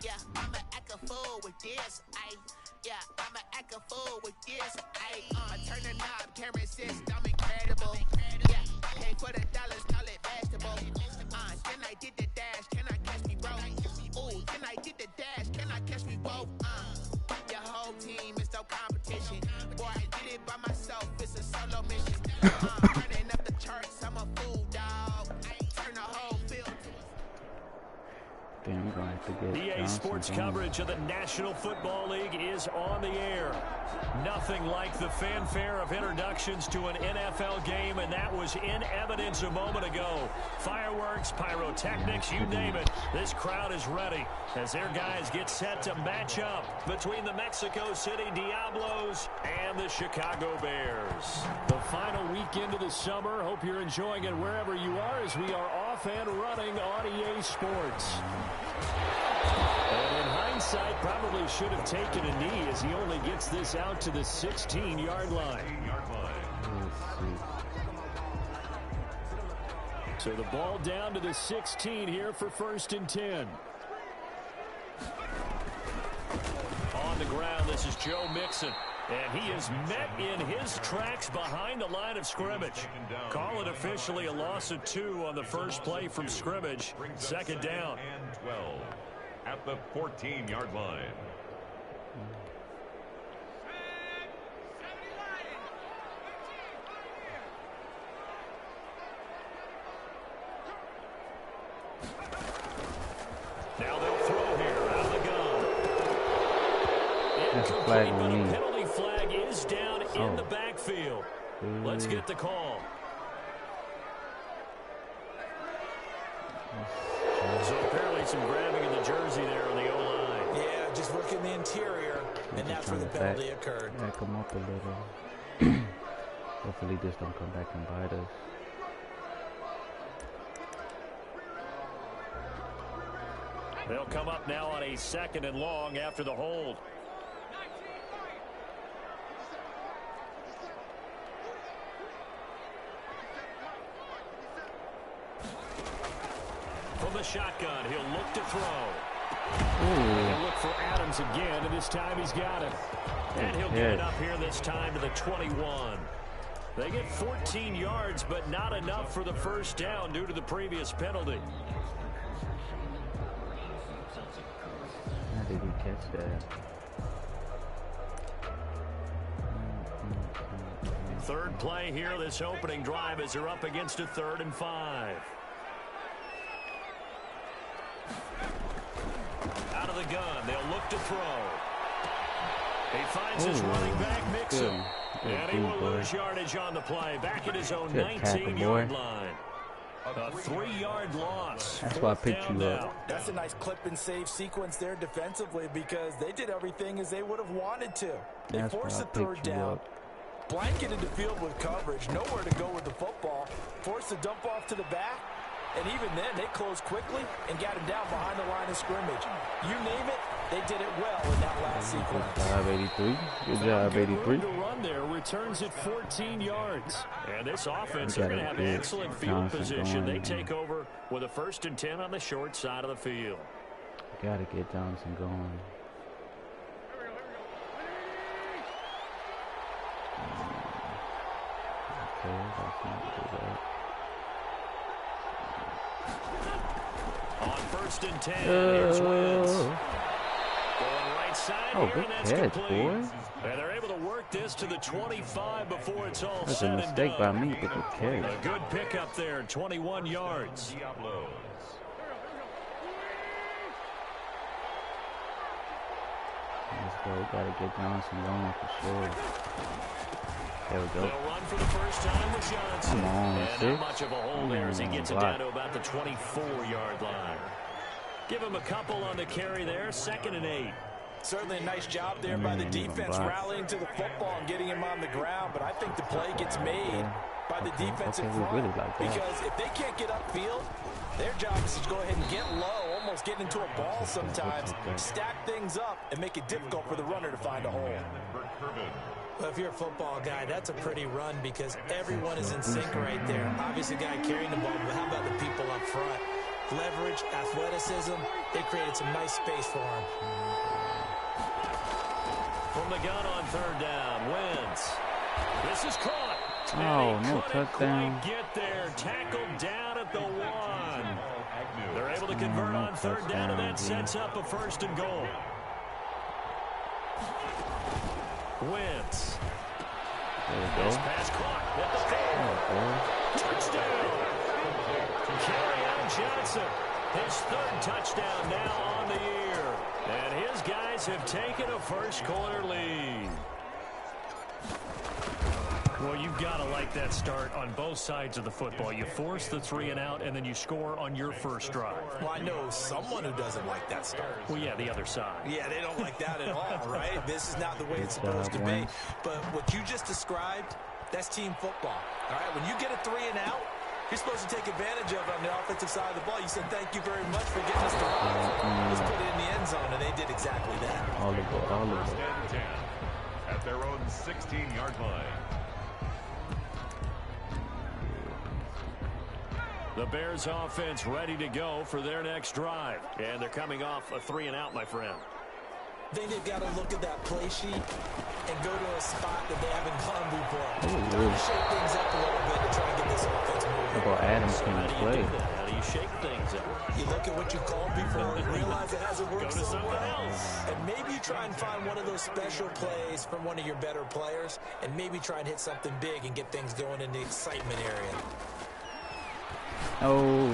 Yeah, I'ma act a fool with this. Yeah, I'ma act a fool with this. Turn the knob, camera system incredible. Yeah, pay for the dollars, call it vegetable. Then I did the dash, can I catch me, bro? Ooh, then I did the dash, can I catch me, bro? Your whole team is no competition. Boy, I did it by myself, it's a solo mission. Running up the charts, I'm a fool, dog. Turn the whole field to Damn, I'm going to have to get EA Sports coverage of the National Football League is on the air. Nothing like the fanfare of introductions to an NFL game, and that was in evidence a moment ago. Fireworks, pyrotechnics, you name it. This crowd is ready as their guys get set to match up between the Mexico City Diablos and the Chicago Bears. The final weekend of the summer. Hope you're enjoying it wherever you are as we are off and running on EA Sports. And in hindsight, probably should have taken a knee as he only gets this out to the 16-yard line. So the ball down to the 16 here for 1st and 10. On the ground, this is Joe Mixon. And he is met in his tracks behind the line of scrimmage. Call it officially a loss of 2 on the first play from scrimmage. 2nd down. And 12 at the 14-yard line. Now they'll throw here out of the gun. That's a flag on me. Penalty flag is down in the backfield. Let's get the call. So apparently some grabbing in the jersey there on the O-line. Yeah, just working the interior, and that's where the penalty occurred. Back him up a little. Hopefully this don't come back and bite us. They'll come up now on a 2nd and long after the hold. From the shotgun, he'll look to throw. He'll look for Adams again, and this time he's got it. And he'll get it up here this time to the 21. They get 14 yards, but not enough for the 1st down due to the previous penalty. How did he catch that? 3rd play here, this opening drive as they're up against a 3rd and 5. Out of the gun, they'll look to throw. He finds his running back, Mixon. And he will lose yardage on the play, back at his own 19-yard line. A 3-yard loss. That's why I picked you up. That's a nice clip and save sequence there defensively because they did everything as they would have wanted to. They forced the 3rd down, blanketed the field with coverage, nowhere to go with the football, forced the dump off to the back, and even then they closed quickly and got him down behind the line of scrimmage. You name it, they did it well in that last sequence. Good job, 83. Good job, 83. The run there returns at 14 yards. And this offense, they're going to have excellent field position. They take over with a 1st and 10 on the short side of the field. Got to get Johnson going. Okay, that's not do that. On 1st and 10, here's Wentz. Going right side here, good and that's catch, complete. boy. And they're able to work this to the 25 before it's all That's said a and mistake done. by me, but good catch. A good pickup there, 21 yards. Diablos. Let's go. We got to get Johnson going for sure. There we go. They'll run for the first time with Johnson. Come on, and not much of a hole there as he gets it down to about the 24-yard line. Give him a couple on the carry there, 2nd and 8. Certainly a nice job there by the defense rallying to the football and getting him on the ground, but I think the play gets made by the defensive front because if they can't get upfield, their job is to go ahead and get low, almost get into a ball sometimes, stack things up, and make it difficult for the runner to find a hole. Well, if you're a football guy, that's a pretty run because everyone is in sync right there. Obviously, the guy carrying the ball, but how about the people up front? leverage, athleticism. They created some nice space for him. From the gun on third down, Wentz. This is caught. Oh, no touchdown. Quite get there. Tackled down at the 1. They're able to convert on third down, and that sets up a 1st and goal. Wentz. This pass caught at the 4. Touchdown. Kerryon Johnson. His 3rd touchdown now on the year. And his guys have taken a first-quarter lead. Well, you've got to like that start on both sides of the football. You force the 3 and out, and then you score on your first drive. Well, I know someone who doesn't like that start. Well, yeah, the other side. Yeah, they don't like that at all, right? This is not the way it's supposed to be. But what you just described, that's team football. All right, when you get a 3 and out, you're supposed to take advantage of it on the offensive side of the ball. You said, thank you very much for getting us the ball. Let's put it in the end zone, and they did exactly that. All of it. First and 10 at their own 16-yard line. The Bears offense ready to go for their next drive. And they're coming off a 3 and out, my friend. I think they've got to look at that play sheet and go to a spot that they haven't gone before. Trying to shake things up a little bit to try and get this offense moving. How about Adams can play? How do you shake things up? You look at what you called before and realize it hasn't worked so well. And maybe you try and find one of those special plays from one of your better players and maybe try and hit something big and get things going in the excitement area. Oh,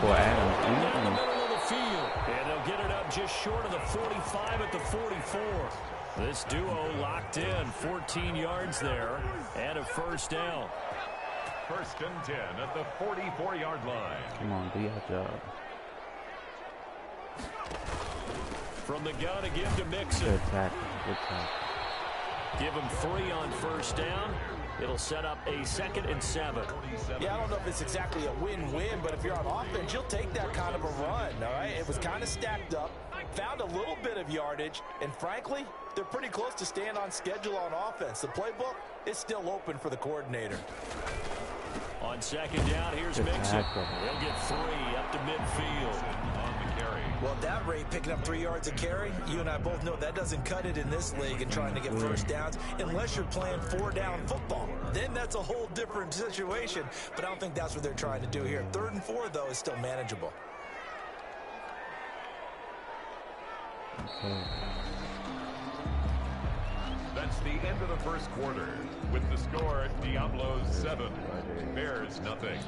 boy, Adams. Down the middle of the field. And they'll get it up just short of the 45 at the 44. This duo locked in 14 yards there and a 1st down. 1st and 10 at the 44-yard line. Come on, do your job. From the gun to give to Mixon. Good tackle. Good tackle. Give him 3 on 1st down. It'll set up a 2nd and 7. Yeah, I don't know if it's exactly a win-win, but if you're on offense, you'll take that kind of a run, all right? It was kind of stacked up, found a little bit of yardage, and frankly, they're pretty close to staying on schedule on offense. The playbook is still open for the coordinator. On 2nd down, here's Mixon. He'll get 3 up to midfield. Well, at that rate, picking up 3 yards a carry, you and I both know that doesn't cut it in this league and trying to get 1st downs unless you're playing 4-down football. Then that's a whole different situation, but I don't think that's what they're trying to do here. 3rd and 4, though, is still manageable. Okay. That's the end of the 1st quarter. With the score, Diablos 7, Bears nothing.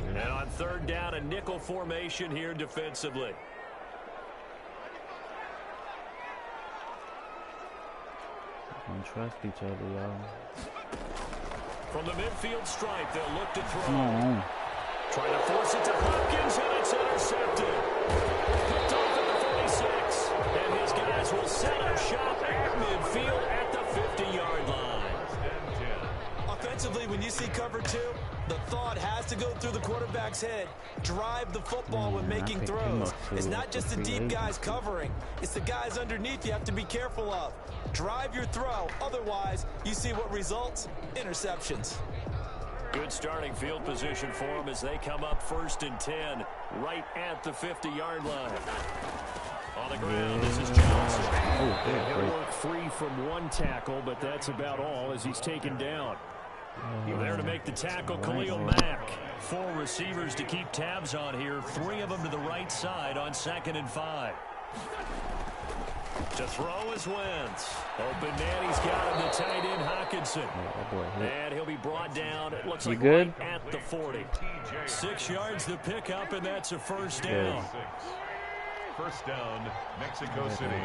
And on 3rd down, a nickel formation here defensively. Don't trust each other, y'all. From the midfield stripe, they'll look to throw. Come on. Trying to force it to Hopkins, and it's intercepted. Picked off at the 46. And his guys will set up shop at midfield at the 50-yard line. Offensively, when you see cover 2, the thought has to go through the quarterback's head. Drive the football when making throws. It's not just the deep guys covering. It's the guys underneath you have to be careful of. Drive your throw. Otherwise, you see what results? Interceptions. Good starting field position for them as they come up 1st and 10 right at the 50-yard line. On the ground, this is Johnson. He'll work free from 1 tackle, but that's about all as he's taken down. There to make the tackle, Khalil Mack. 4 receivers to keep tabs on here. 3 of them to the right side on 2nd and 5. To throw is Wentz. Open man, he's got him, the tight end, Hockenson. And he'll be brought down, it looks like right at the 40. 6 yards to pick up, and that's a 1st down. 1st down, Mexico City.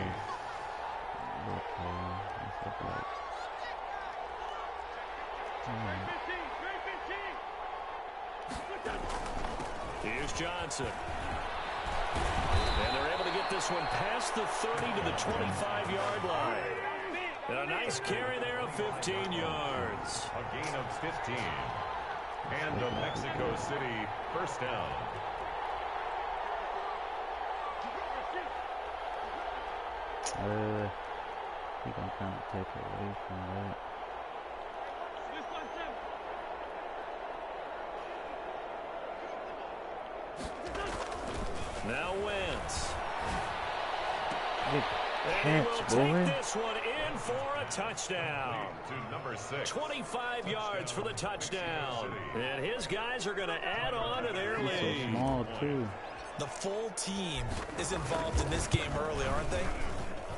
Here's Johnson. And they're able to get this one past the 30 to the 25-yard line. And a nice carry there of 15 yards. A gain of 15. And a Mexico City 1st down. I think I'm trying to take away from that. Now Wentz. Catch, boy. This one in for a touchdown. To number 6. 25 yards for the touchdown. And his guys are going to add on to their He's lead. so small, too. The full team is involved in this game early, aren't they?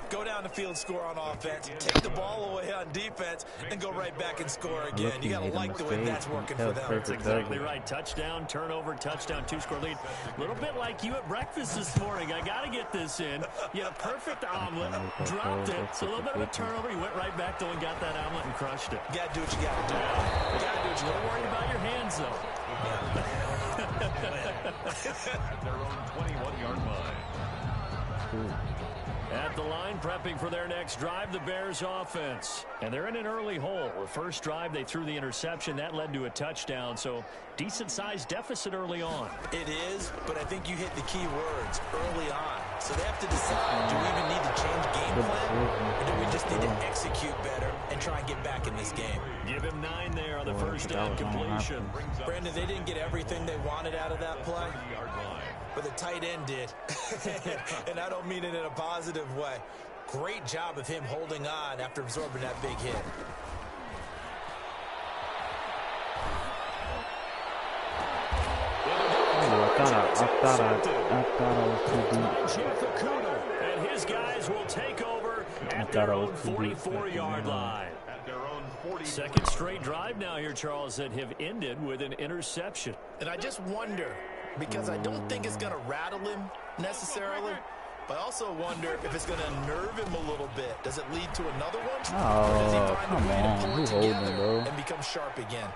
Go down the field, score on offense, take the ball away on defense, and go right back and score again. You got to like the way that's working for them. That's exactly right. Touchdown, turnover, touchdown, 2-score lead. A little bit like you at breakfast this morning. I got to get this in. You had a perfect omelet, dropped it. It's a little bit of a turnover. You went right back, though, and got that omelet and crushed it. You got to do what you got to do. You got to do what you got to do. Don't worry about your hands, though. At their own 21-yard line. At the line, prepping for their next drive, the Bears offense. And they're in an early hole. The first drive, they threw the interception. That led to a touchdown, so decent-sized deficit early on. It is, but I think you hit the key words, early on. So they have to decide, do we even need to change game plan, or do we just need to execute better and try and get back in this game? Give him 9 there on the first down completion. Brandon, they didn't get everything they wanted out of that play, but the tight end did. And I don't mean it in a positive way. Great job of him holding on after absorbing that big hit. I thought I was too deep. And his guys will take over at their own 44-yard line. Second straight drive now here, Charles, that have ended with an interception. And I just wonder, because I don't think it's going to rattle him necessarily, but I also wonder if it's going to nerve him a little bit. Does it lead to another one? Or does he find a way to pull it together and become sharp again?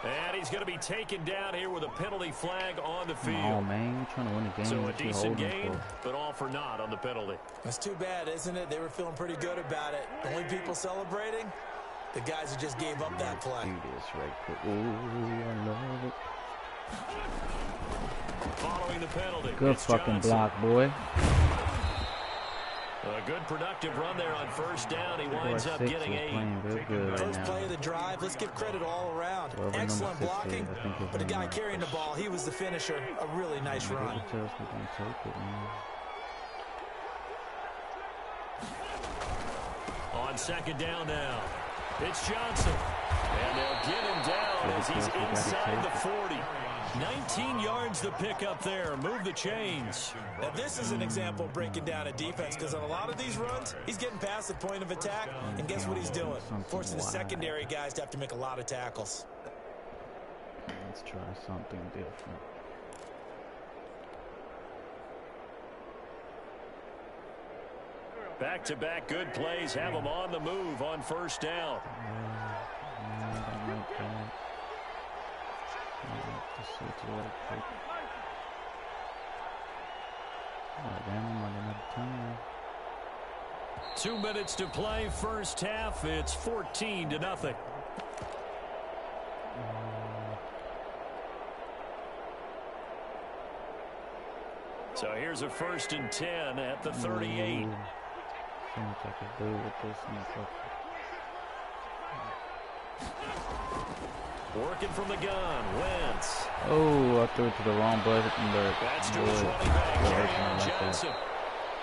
And he's going to be taken down here with a penalty flag on the field. Oh, man, you're trying to win the game. So a decent gain, but all for naught on the penalty. That's too bad, isn't it? They were feeling pretty good about it. The only people celebrating, the guys who just gave up that play. Do this right quick. Ooh, I love it. Following the penalty. Good fucking block, boy. A good productive run there on first down. He winds up getting 8. First play of the drive. Let's give credit all around. Excellent blocking. But the guy carrying the ball, he was the finisher. A really nice run. On second down now, it's Johnson. And they'll get him down as he's inside the 40. 19 yards the pick up there. Move the chains. Now this is an example of breaking down a defense, because on a lot of these runs, he's getting past the point of attack, and guess what he's doing? Forcing the secondary guys to have to make a lot of tackles. Let's try something different. Back-to-back good plays have them on the move on first down. Two minutes to play first half. It's 14-0. So here's a 1st and 10 at the 38. Working from the gun, Wentz. Oh, I threw it to the wrong button. That's to his running back, Johnson.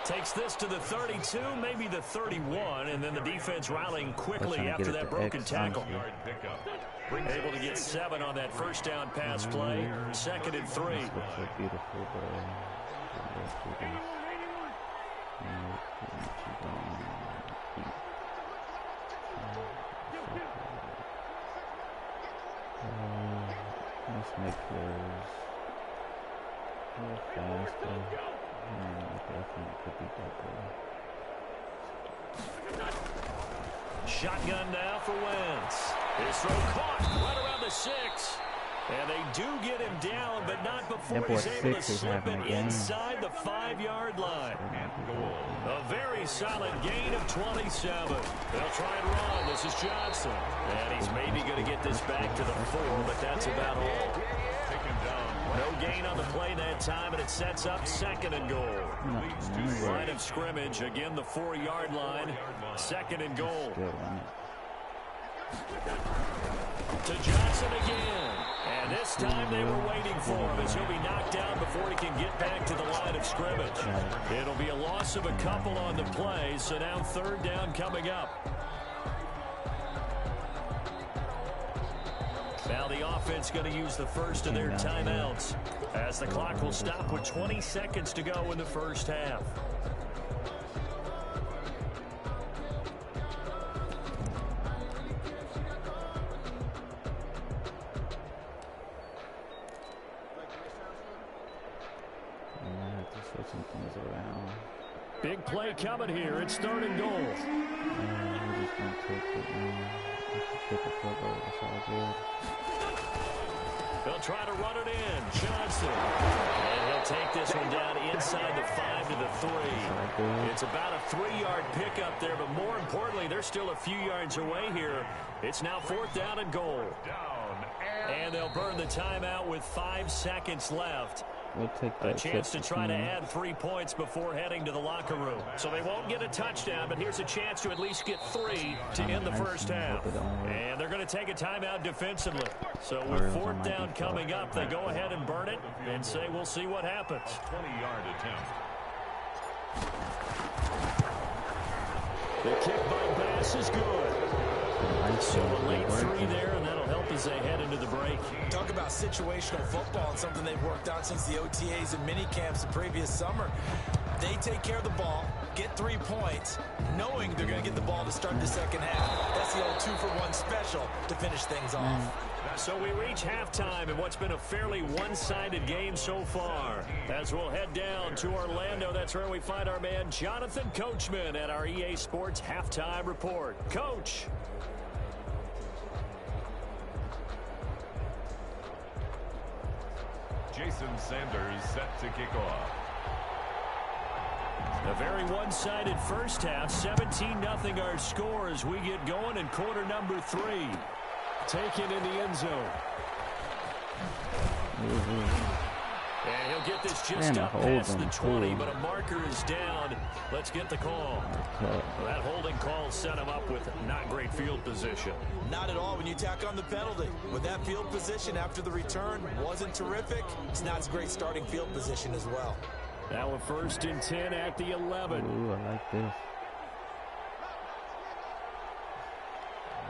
Takes this to the 32, maybe the 31, and then the defense rallying quickly after that broken tackle. Able to get 7 on that first down pass play. 2nd and 3. This looks so beautiful, bro. Let's make those a little faster. Definitely could be better. Shotgun now for Wentz. His throw caught right around the 6. And they do get him down, but not before he's able to slip it inside the 5-yard line. A very solid gain of 27. They'll try and run. This is Johnson. And he's maybe going to get this back to the 4, but that's about all. No gain on the play that time, and it sets up 2nd and goal. Line of scrimmage, again the 4-yard line. 2nd and goal. To Johnson again. And this time they were waiting for him as he'll be knocked down before he can get back to the line of scrimmage. It'll be a loss of a couple on the play, so now 3rd down coming up. Now the offense going to use the first of their timeouts as the clock will stop with 20 seconds to go in the first half. Big play coming here. It's 3rd and goal. We're just going to take it now. Take the football. It's all good. They'll try to run it in. Johnson. And he'll take this one down inside the 5 to the 3. It's about a 3-yard pickup there, but more importantly, they're still a few yards away here. It's now 4th down and goal. And they'll burn the timeout with 5 seconds left. We'll take that. A chance to try to add 3 points before heading to the locker room. So they won't get a touchdown, but here's a chance to at least get 3 to end the first half. And they're going to take a timeout defensively. So with 4th down coming up, they go ahead and burn it and say we'll see what happens. 20-yard attempt. The kick by Bass is good. So a late 3 there, and that'll help as they head into the break. Talk about situational football and something they've worked on since the OTAs and mini camps the previous summer. They take care of the ball, get 3 points, knowing they're going to get the ball to start the second half. That's the old 2-for-1 special to finish things off. So we reach halftime in what's been a fairly one-sided game so far. As we'll head down to Orlando, that's where we find our man Jonathan Coachman at our EA Sports Halftime Report. Coach. Jason Sanders set to kick off. A very one-sided first half. 17-0 our score as we get going in quarter number 3. Taken in the end zone. And he'll get this just up past the 20, but a marker is down. Let's get the call. Well, that holding call set him up with not great field position. Not at all when you tack on the penalty. With that field position after the return wasn't terrific, it's not great starting field position as well. Now a 1st and 10 at the 11. Ooh, I like this.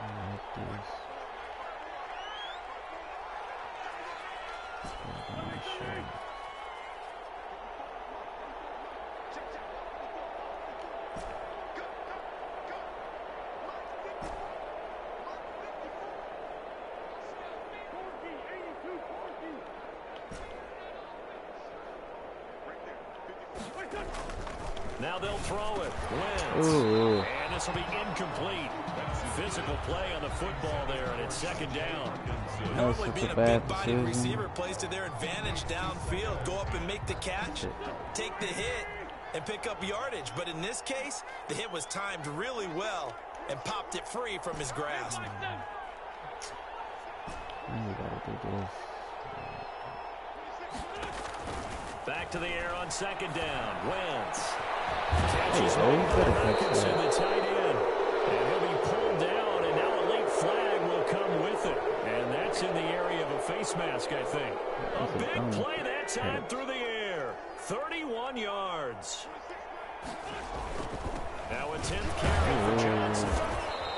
I like this. Now they'll throw it. Wins. And this will be incomplete. Physical play on the football there, and it's 2nd down. Normally being a big-bodied receiver plays to their advantage downfield. Go up and make the catch, take the hit, and pick up yardage. But in this case, the hit was timed really well and popped it free from his grasp. You gotta do this. Back to the air on 2nd down. Wentz. Catches Hawkinson, the tight end. And he'll be pulled down, and now a late flag will come with it. And that's in the area of a face mask, I think. A big play that time through the air. 31 yards. Now a 10th carry for Johnson.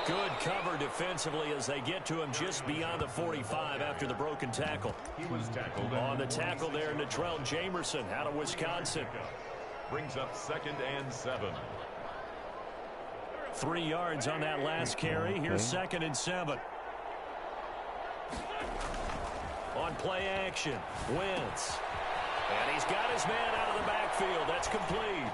Good cover defensively as they get to him just beyond the 45 after the broken tackle. He was tackled on the tackle there, Natrell Jamerson out of Wisconsin. Brings up 2nd and 7. 3 yards on that last carry. Here's 2nd and 7. On play action, Wentz. And he's got his man out of the backfield. That's complete.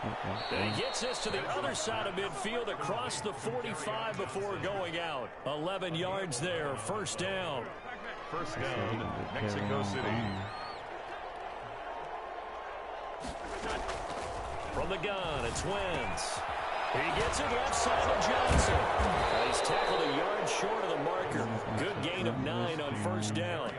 And he gets this to the other side of midfield across the 45 before going out. 11 yards there. 1st down. 1st down, Mexico City. From the gun, it's Wentz. He gets it left side of Johnson. He's tackled a yard short of the marker. Good gain of 9 on 1st down.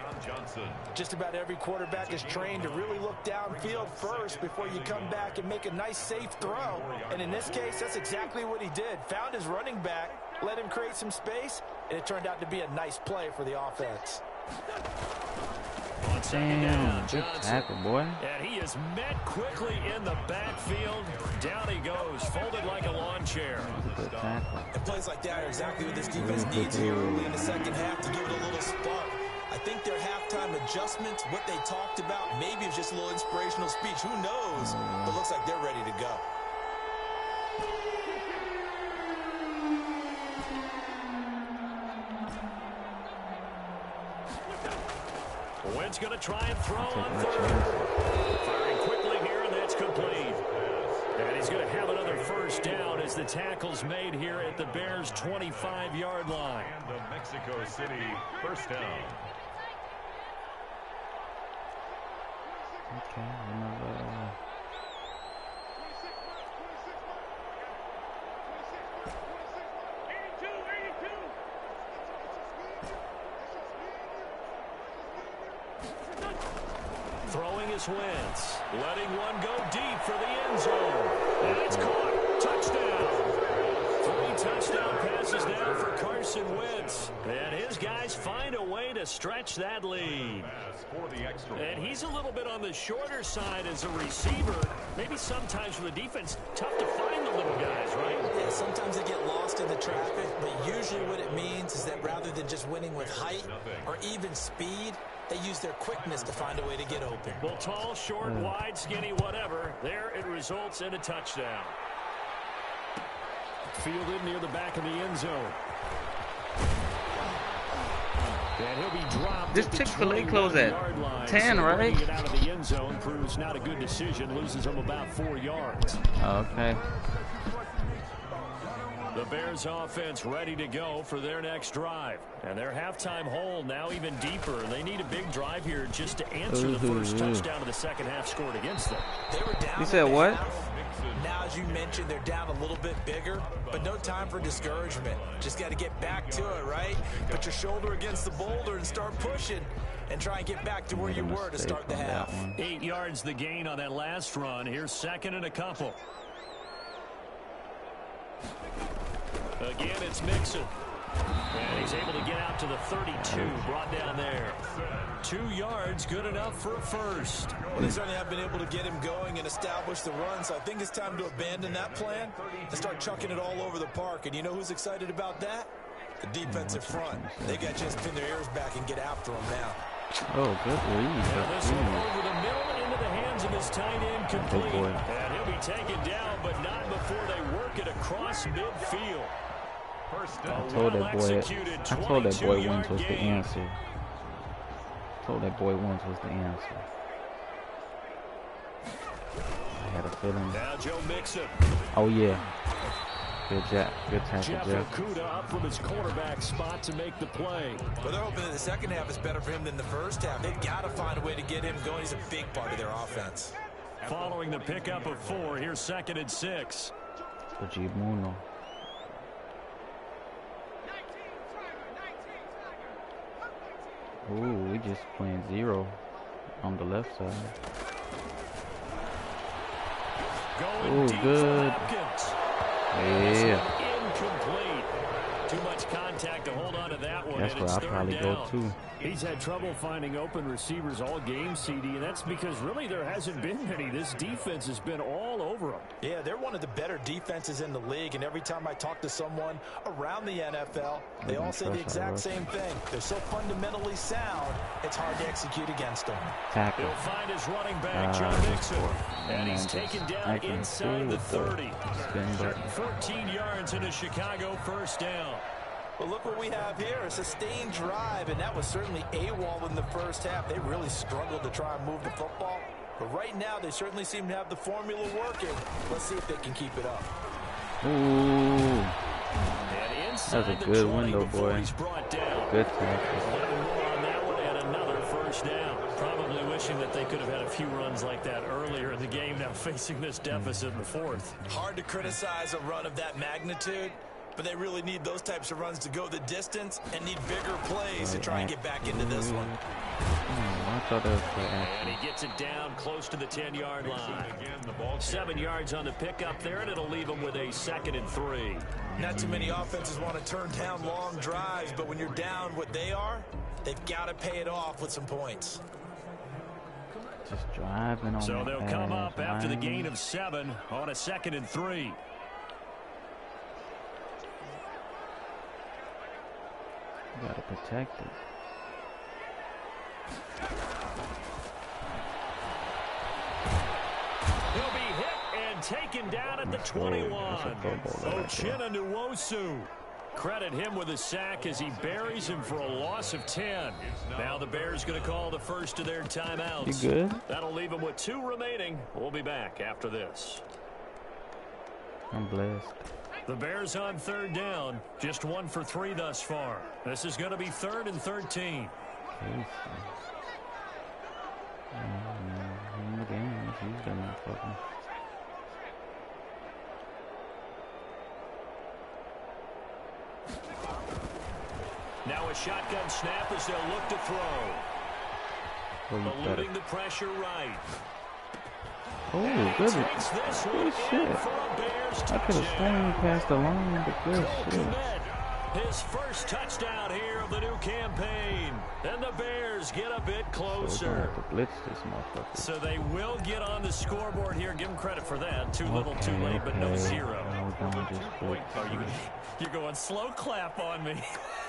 Just about every quarterback is trained to really look downfield first before you come back and make a nice, safe throw. And in this case, that's exactly what he did. Found his running back, let him create some space, and it turned out to be a nice play for the offense. On second down, good tackle, boy. And he is met quickly in the backfield. Down he goes, folded like a lawn chair. Good tackle. And plays like that are exactly what this defense needs here early in the second half to give it a little spark. I think their halftime adjustments, what they talked about, maybe it's just a little inspirational speech. Who knows? But it looks like they're ready to go. Wynn's going to try and throw on third. Firing quickly here, and that's complete. And he's going to have another first down as the tackle's made here at the Bears' 25-yard line. And the Mexico City first down. Okay, Throwing his Wentz, letting one go deep for the end zone. And it's caught. Touchdown. 3 touchdown passes now for Carson Wentz. And his guys find a way to stretch that lead. And he's a little bit on the shorter side as a receiver. Maybe sometimes for the defense, tough to find the little guys, right? Yeah, sometimes they get lost in the traffic, but usually what it means is that rather than just winning with height or even speed, they use their quickness to find a way to get open. Well, tall, short, wide, skinny, whatever. There it results in a touchdown. Fielded near the back of the end zone. And he'll be dropped. This Chick-fil-A closed at 10, right? Get out of the end zone proves not a good decision. Loses him about 4 yards. Okay. The Bears offense ready to go for their next drive. And their halftime hole now even deeper. They need a big drive here just to answer the first touchdown of the second half scored against them. They were down. You said what? Now, as you mentioned, they're down a little bit bigger, but no time for discouragement. Just got to get back to it, right? Put your shoulder against the boulder and start pushing and try and get back to where you were to start the half. 8 yards the gain on that last run. Here's second and a couple. Again, it's Mixon. And he's able to get out to the 32, brought down there. 2 yards, good enough for a first. Well, they certainly have been able to get him going and establish the run, so I think it's time to abandon that plan and start chucking it all over the park. And you know who's excited about that? The defensive front. They got a chance to pin their ears back and get after him now. Oh, good lead. This one over the middle into the hands of his tight end complete. And he'll be taken down, but not before they work it across midfield. I told that boy Wentz was the answer. I had a feeling. Now Joe Mixon. Oh yeah. Good job. Good tackle, Jeff Okudah up from his quarterback spot to make the play. Well, they're hoping that the second half is better for him than the first half. They've got to find a way to get him going. He's a big part of their offense. Following the pickup of 4, here's second and 6. Ojimuno. Ooh, we just playing 0 on the left side. Ooh, good. Yeah. Incomplete. Too much contact to hold on to that one. That's where I'll probably go too. He's had trouble finding open receivers all game, CD, and that's because really there hasn't been many. This defense has been all over them. Yeah, they're one of the better defenses in the league, and every time I talk to someone around the NFL, they all say the exact same thing. They're so fundamentally sound, it's hard to execute against them. Tackle. He'll find his running back, Joe Mixon, and he's taken down inside the 30. 13 yards in a Chicago first down. Well, look what we have here, a sustained drive, and that was certainly AWOL in the first half. They really struggled to try and move the football, but right now they certainly seem to have the formula working. Let's see if they can keep it up. Ooh. That was a good window, boy. Good tackle. On that one, and another first down. Probably wishing that they could have had a few runs like that earlier in the game, now facing this deficit in the fourth. Hard to criticize a run of that magnitude, but they really need those types of runs to go the distance and need bigger plays to try and get back into this one. I thought that was play action. And he gets it down close to the 10-yard line. 7 yards on the pickup there, and it'll leave him with a second and 3. Not too many offenses want to turn down long drives, but when you're down what they are, they've got to pay it off with some points. Just driving on. So they'll come up after the gain of 7 on a 2nd and 3. Gotta protect it. He'll be hit and taken down at the 21. Uchenna Nwosu. Credit him with a sack as he buries him for a loss of 10. Now the Bears going to call the first of their timeouts. You good? That'll leave them with 2 remaining. We'll be back after this. I'm blessed. The Bears on 3rd down. Just 1 for 3 thus far. This is going to be 3rd and 13. Now a shotgun snap as they'll look to throw. Eluding the pressure right. Oh, good. Good shit. I could have swung past the line, but good shit. His first touchdown here of the new campaign. And the Bears get a bit closer. Blitz this motherfucker. So they will get on the scoreboard here. Give them credit for that. Too little, too late, but no 0. You're going slow clap on me.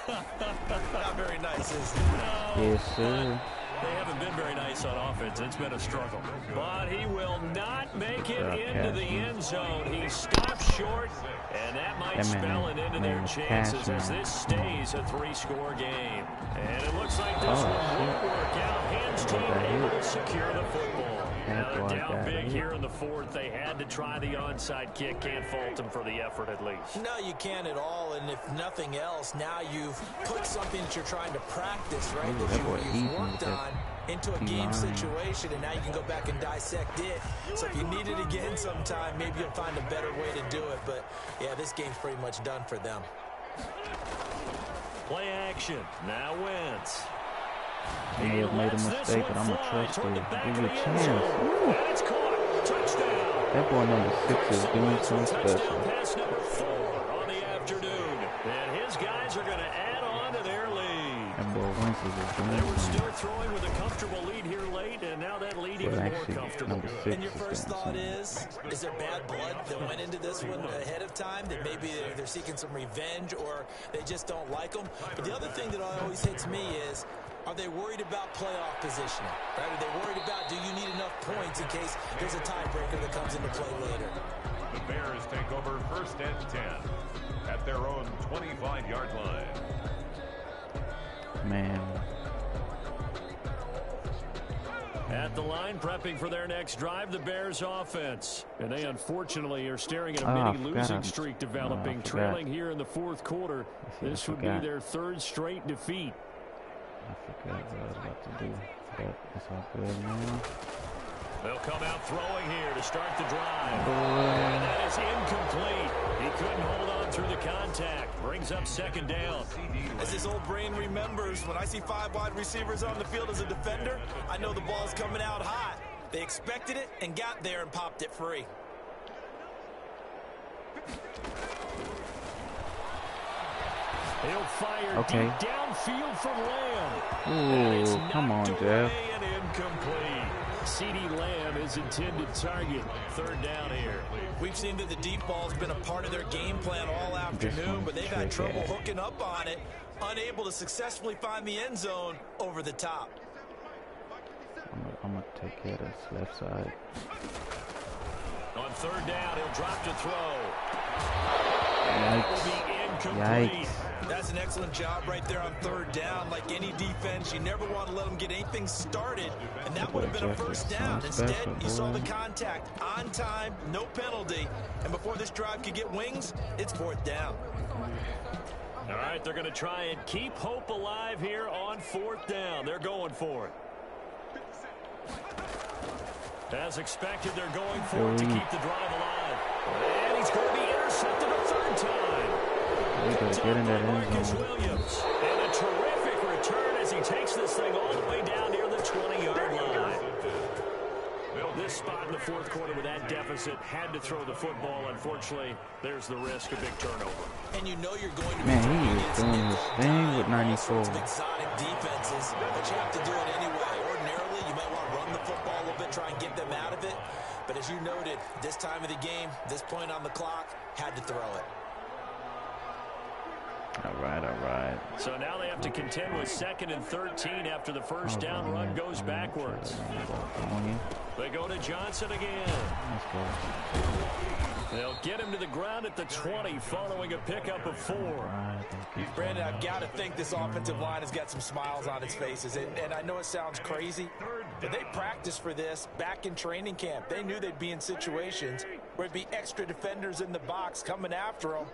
Not very nice, is it? No. Yes, sir. They haven't been very nice on offense. It's been a struggle. But he will not make it into the end zone. He stops short, and that might spell an end to their chances as this stays a 3-score game. And it looks like this one won't work out. Hands team able to secure the football. Now they're down big here in the 4th. They had to try the onside kick. Can't fault them for the effort at least. No, you can't at all. And if nothing else, now you've put something that you're trying to practice, right, that you've worked on into a game situation, and now you can go back and dissect it. So if you need it again sometime, maybe you'll find a better way to do it. But, yeah, this game's pretty much done for them. Play action. Now Wentz. He may have made a mistake, but I'm going to trust him. Give you a chance. That boy number 6 is doing something special. Pass number 4 on the afternoon. And his guys are going to add on to their lead. That boy Wentz is doing something. They were still throwing with a comfortable lead here late, and now that lead even more comfortable. And your first thought is there bad blood that went into this one ahead of time, that maybe they're seeking some revenge or they just don't like them? But the other thing that always hits me is, are they worried about playoff positioning? Right? Are they worried about, do you need enough points in case there's a tiebreaker that comes into play later? The Bears take over 1st and 10 at their own 25-yard line. Man. At the line, prepping for their next drive, the Bears offense. And they unfortunately are staring at a mini losing streak developing, trailing here in the 4th quarter. This would be their 3rd straight defeat. I forgot what I was about to do. But it's all good now. They'll come out throwing here to start the drive. And that is incomplete. He couldn't hold on through the contact. Brings up 2nd down. As his old brain remembers, when I see 5 wide receivers on the field as a defender, I know the ball's coming out hot. They expected it and got there and popped it free. He'll fire deep downfield from Lamb. Ooh, come on, Jeff. And incomplete. CeeDee Lamb is intended target. 3rd down here. We've seen that the deep ball's been a part of their game plan all afternoon, but they've had trouble hooking up on it, unable to successfully find the end zone over the top. I'm going to take care of this left side. On 3rd down, he'll drop to throw. Yikes. That's an excellent job right there on 3rd down. Like any defense, you never want to let them get anything started, and that would have been a 1st down. Instead, you saw the contact on time, no penalty, and before this drive could get wings, it's 4th down. All right, they're going to try and keep hope alive here on 4th down. They're going for it. As expected, they're going for it to keep the drive alive. And he's going to be intercepted a 3rd time. Get in that end zone. Williams. And a terrific return as he takes this thing all the way down near the 20-yard line. This spot in the fourth quarter with that deficit. Had to throw the football. Unfortunately, there's the risk of big turnover. And you know you're going to be Man, he is doing his thing with 94. Exotic defenses, but you have to do it anyway. Ordinarily, you might want to run the football a little bit, try and get them out of it. But as you noted, this time of the game, this point on the clock, had to throw it. All right. So now they have to contend with 2nd and 13 after the first down run goes backwards. They go to Johnson again. Let's go. They'll get him to the ground at the 20 following a pickup of 4. Brandon, I've got to think this offensive line has got some smiles on its faces. And I know it sounds crazy, but they practiced for this back in training camp. They knew they'd be in situations where it'd be extra defenders in the box coming after them,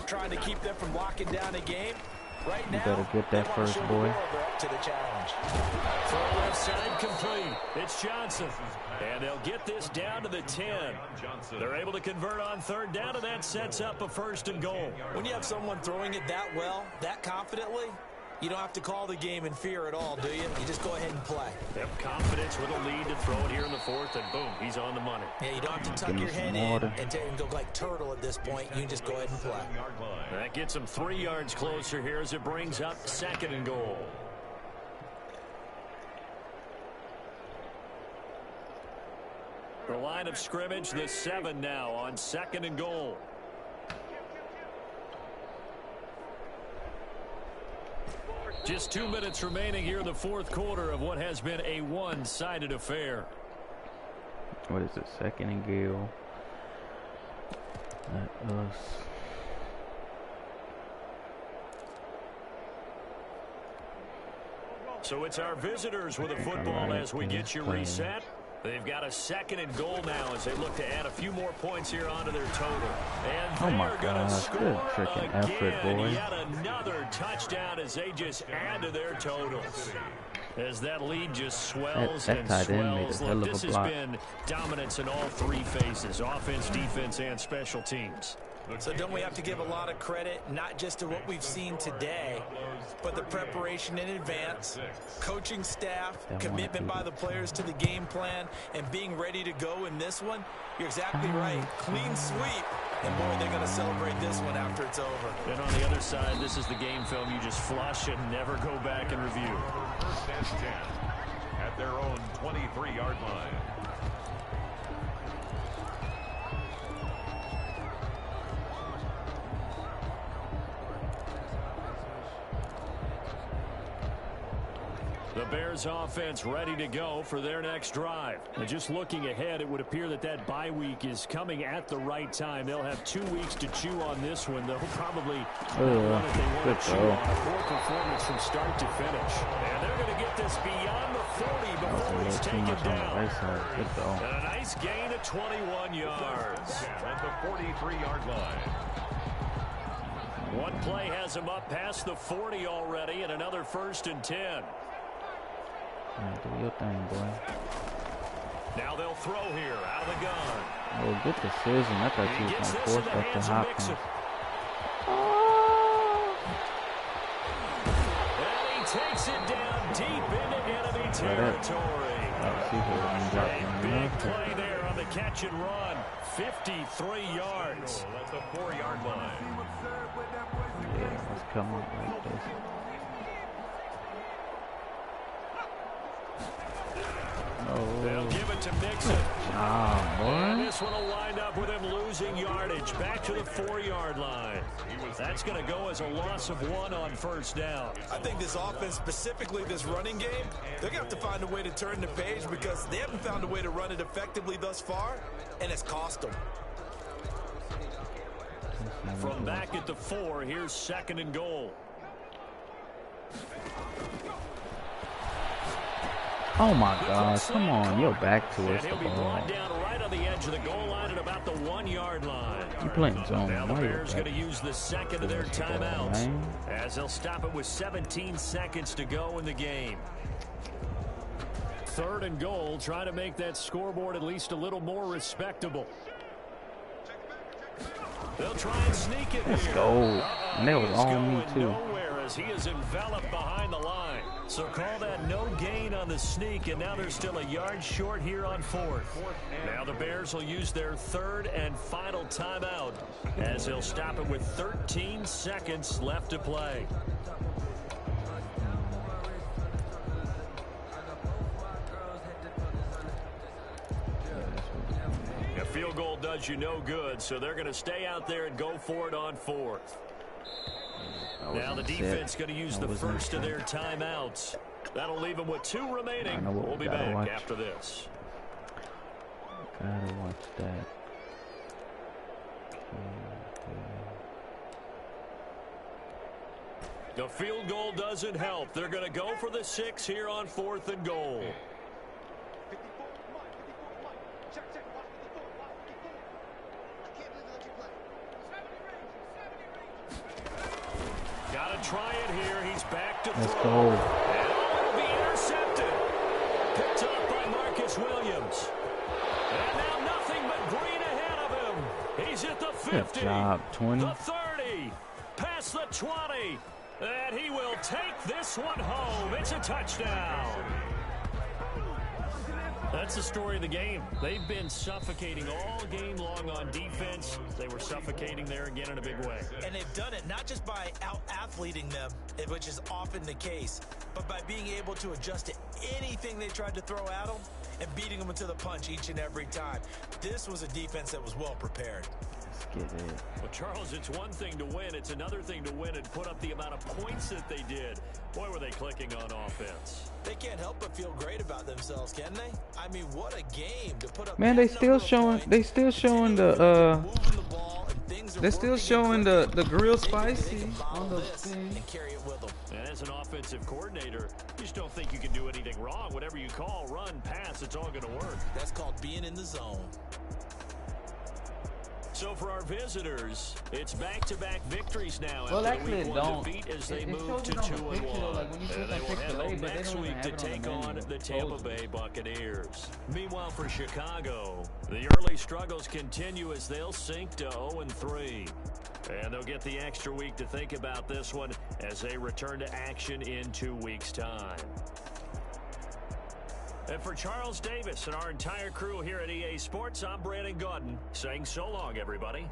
trying to keep them from locking down a game. Right now, you better get that first, boy. Up to the challenge. Throw left side complete. It's Johnson. And they'll get this down to the 10. They're able to convert on 3rd down, and that sets up a 1st and goal. When you have someone throwing it that well, that confidently, you don't have to call the game in fear at all, do you? You just go ahead and play. Have confidence with a lead to throw it here in the 4th, and boom, he's on the money. Yeah, you don't have to tuck your head in and go like turtle at this point. You can just go ahead and play. That gets him 3 yards closer here as it brings up 2nd and goal. The line of scrimmage, the 7 now on 2nd and goal. Just 2 minutes remaining here in the 4th quarter of what has been a one-sided affair. What is it? 2nd and goal. Let us. So it's our visitors with a football as we get you reset. They've got a 2nd and goal now as they look to add a few more points here onto their total. And oh my going to gosh, good freaking effort, boy. Yet another touchdown as they just add to their totals. As that lead just swells that and tight end made a swells. hell Look, of a this has block. been dominance in all 3 phases, offense, defense, and special teams. So don't we have to give a lot of credit, not just to what we've seen today, but the preparation in advance, coaching staff, commitment by the players to the game plan, and being ready to go in this one? You're exactly right. Clean sweep. And boy, they're going to celebrate this one after it's over. And on the other side, this is the game film you just flush and never go back and review. 1st and 10 at their own 23-yard line. The Bears offense ready to go for their next drive. And just looking ahead, it would appear that that bye week is coming at the right time. They'll have 2 weeks to chew on this one. They'll probably one if they want to chew on a poor performance from start to finish. And they're going to get this beyond the 40 before he's taken down. And a nice gain of 21 yards. At the 43-yard line. One play has him up past the 40 already, and another 1st and 10. Do your thing, boy. Now they'll throw here out of the gun. Oh, good decision. I thought he was going to force that to Hopkins. And he takes it down deep into enemy territory. A big play there on the catch and run. 53 yards. That's a 4-yard line. Yeah, let's come up like this. They'll give it to Mixon. And this one will wind up with him losing yardage back to the 4-yard line. That's going to go as a loss of 1 on 1st down. I think this offense, specifically this running game, they're going to have to find a way to turn the page because they haven't found a way to run it effectively thus far, and it's cost them. From back at the 4, here's 2nd and goal. Oh my gosh, come on, you're back to us. And he'll be brought down right on the edge of the goal line at about the 1-yard line. You playing zone. Now the Bears going to use the 2nd of their timeouts as they'll stop it with 17 seconds to go in the game. 3rd and goal, trying to make that scoreboard at least a little more respectable. They'll try and sneak it. Let's go. And that was on me too. Nowhere as he is enveloped behind the line. So call that no gain on the sneak, and now they're still a yard short here on 4th. Now the Bears will use their 3rd and final timeout as they'll stop it with 13 seconds left to play. A field goal does you no good, so they're going to stay out there and go for it on 4th. Now the defense going to use the first of their timeouts. That'll leave them with 2 remaining. We'll be back after this. Gotta watch that. The field goal doesn't help. They're going to go for the 6 here on 4th and goal. Gotta try it here. He's back to throw. Let's go. And it'll be intercepted. Picked up by Marcus Williams. And now nothing but green ahead of him. He's at the 50. Good job, 20. The 30. Past the 20. And he will take this one home. It's a touchdown. That's the story of the game. They've been suffocating all game long on defense. They were suffocating there again in a big way. And they've done it not just by out-athleting them, which is often the case, but by being able to adjust to anything they tried to throw at them and beating them into the punch each and every time. This was a defense that was well prepared. Let's get it. Well, Charles, it's one thing to win. It's another thing to win and put up the amount of points that they did. Boy, were they clicking on offense. They can't help but feel great about themselves, can they? I mean, what a game to put up. Man, they still showing the they're still showing the grill spicy on the thing. And carry it with them. And as an offensive coordinator, you just don't think you can do anything wrong. Whatever you call, run, pass, it's all going to work. That's called being in the zone. So for our visitors, it's back-to-back victories now Well, after actually, the week 1 defeat as they move to 2-1. Like, when you And they will head home next week to take on the Tampa you. Bay Buccaneers. Meanwhile, for Chicago, the early struggles continue as they'll sink to 0-3. And they'll get the extra week to think about this one as they return to action in 2 weeks' time. And for Charles Davis and our entire crew here at EA Sports, I'm Brandon Gaudin saying so long, everybody.